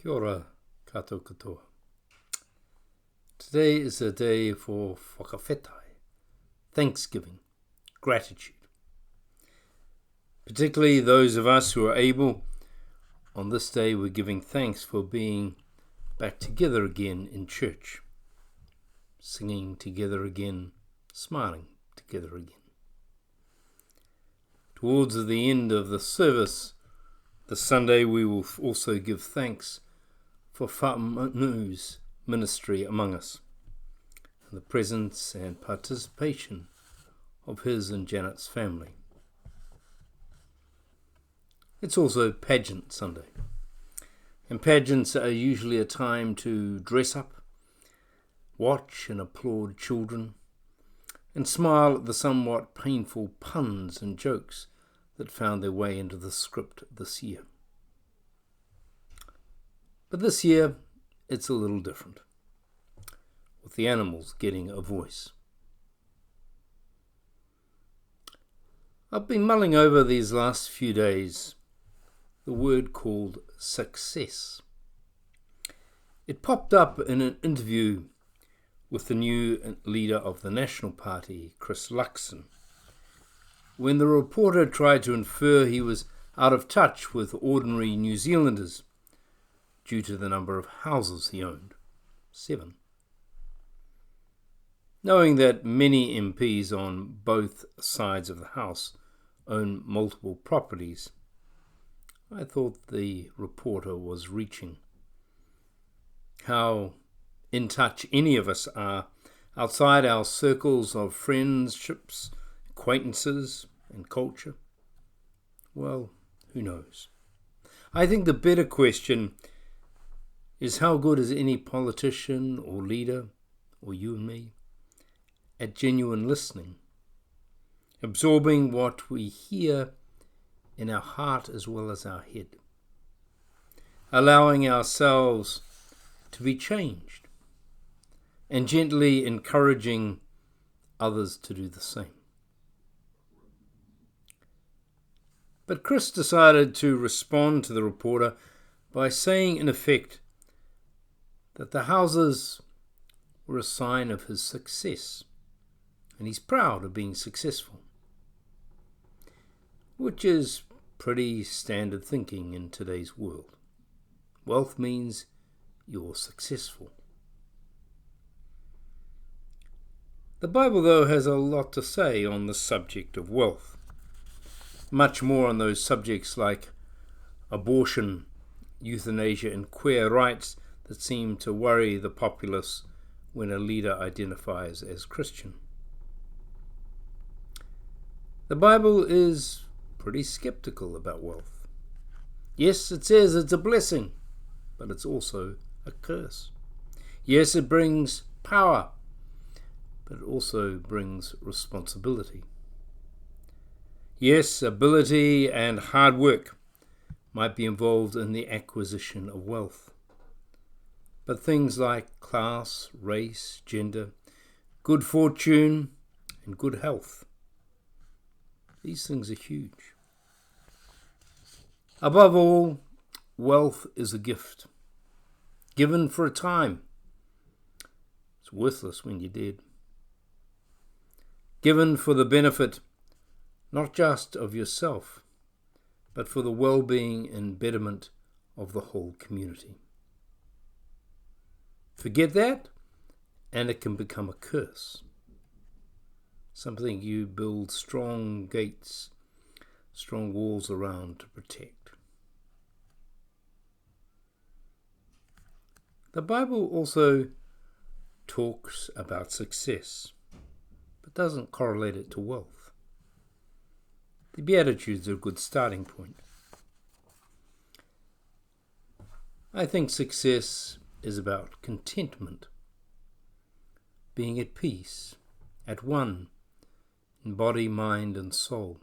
Kia ora koutou katoa. Today is a day for whakawhetai, thanksgiving, gratitude. Particularly those of us who are able, on this day we're giving thanks for being back together again in church, singing together again, smiling together again. Towards the end of the service, this Sunday, we will also give thanks for Whamanu's ministry among us, and the presence and participation of his and Janet's family. It's also Pageant Sunday, and pageants are usually a time to dress up, watch and applaud children, and smile at the somewhat painful puns and jokes that found their way into the script this year. But this year, it's a little different, with the animals getting a voice. I've been mulling over these last few days the word called success. It popped up in an interview with the new leader of the National Party, Chris Luxon, when the reporter tried to infer he was out of touch with ordinary New Zealanders due to the number of houses he owned, 7. Knowing that many MPs on both sides of the House own multiple properties, I thought the reporter was reaching. How in touch any of us are outside our circles of friendships, acquaintances, and culture? Well, who knows? I think the better question is how good is any politician or leader, or you and me, at genuine listening, absorbing what we hear in our heart as well as our head, allowing ourselves to be changed, and gently encouraging others to do the same. But Chris decided to respond to the reporter by saying, in effect, that the houses were a sign of his success, and he's proud of being successful, which is pretty standard thinking in today's world. Wealth means you're successful. The Bible, though, has a lot to say on the subject of wealth, much more on those subjects like abortion, euthanasia, and queer rights that seem to worry the populace when a leader identifies as Christian. The Bible is pretty skeptical about wealth. Yes, it says it's a blessing, but it's also a curse. Yes, it brings power, but it also brings responsibility. Yes, ability and hard work might be involved in the acquisition of wealth. But things like class, race, gender, good fortune, and good health, these things are huge. Above all, wealth is a gift, given for a time. It's worthless when you're dead. Given for the benefit not just of yourself, but for the well-being and betterment of the whole community. Forget that, and it can become a curse. Something you build strong gates, strong walls around to protect. The Bible also talks about success, but doesn't correlate it to wealth. The Beatitudes are a good starting point. I think success is about contentment, being at peace, at one, in body, mind, and soul.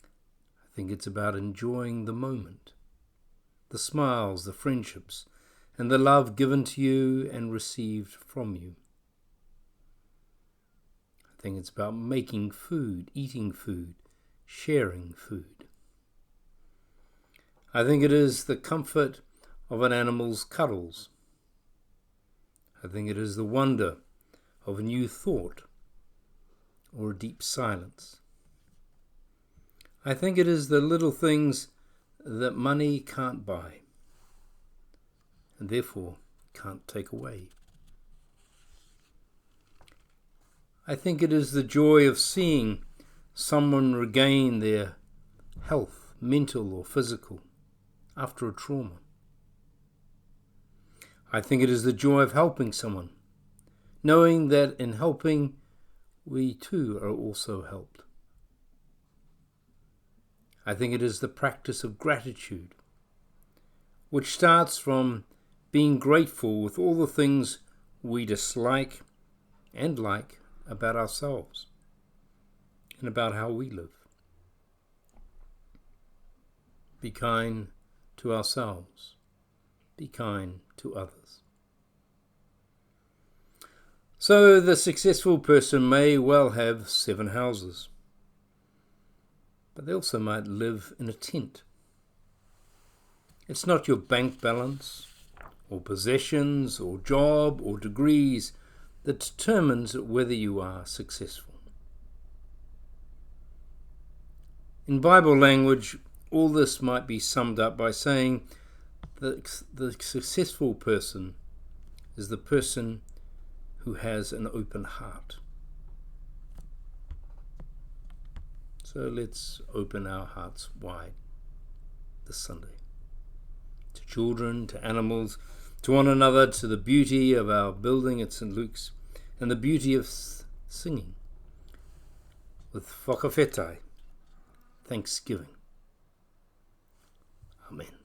I think it's about enjoying the moment, the smiles, the friendships, and the love given to you and received from you. I think it's about making food, eating food, sharing food. I think it is the comfort of an animal's cuddles. I think it is the wonder of a new thought or a deep silence. I think it is the little things that money can't buy and therefore can't take away. I think it is the joy of seeing someone regain their health, mental or physical, after a trauma. I think it is the joy of helping someone, knowing that in helping, we too are also helped. I think it is the practice of gratitude, which starts from being grateful with all the things we dislike and like about ourselves and about how we live. Be kind to ourselves. Be kind to others. So the successful person may well have 7 houses, but they also might live in a tent. It's not your bank balance or possessions or job or degrees that determines whether you are successful. In Bible language, all this might be summed up by saying that the successful person is the person who has an open heart. So let's open our hearts wide this Sunday. To children, to animals, to one another, to the beauty of our building at St. Luke's, and the beauty of singing with whakawhetai, thanksgiving. Amen.